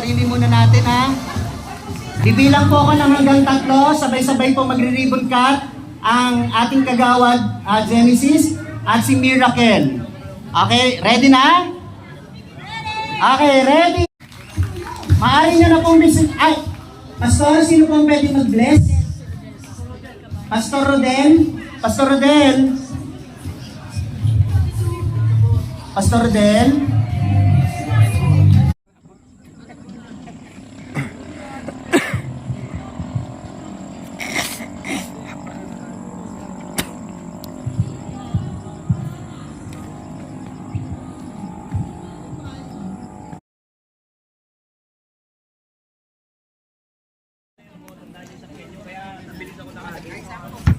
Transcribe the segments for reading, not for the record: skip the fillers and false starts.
sarili muna natin ha. Bibilang po ako ng hanggang 3, sabay-sabay po magre-ribbon cut ang ating kagawad Genesis at si Miracle. Okay, ready na? Okay, ready? Maaari nyo na pong ay, Pastor, sino pong pwede mag-bless? Pastor Rodel? Pastor Rodel? Pastor Rodel?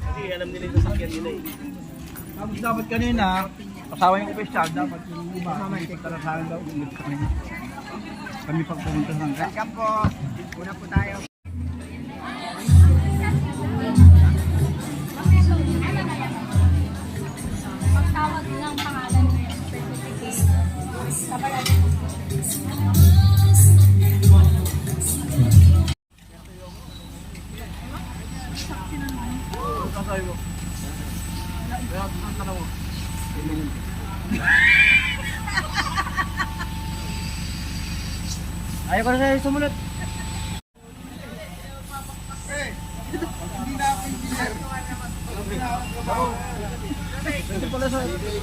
Kasi alam nila yung sasakyan nila eh. Tapos dapat kanina, pasawa yung official, dapat yung iba, talasahan daw, ulit kami pag pumunta ng welcome po, una po tayo. Pagtawag ng pangalan ng certificate sa barangay. Ayaw ko na sa'yo sumunod.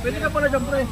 Pwede ka pala dyan, pre.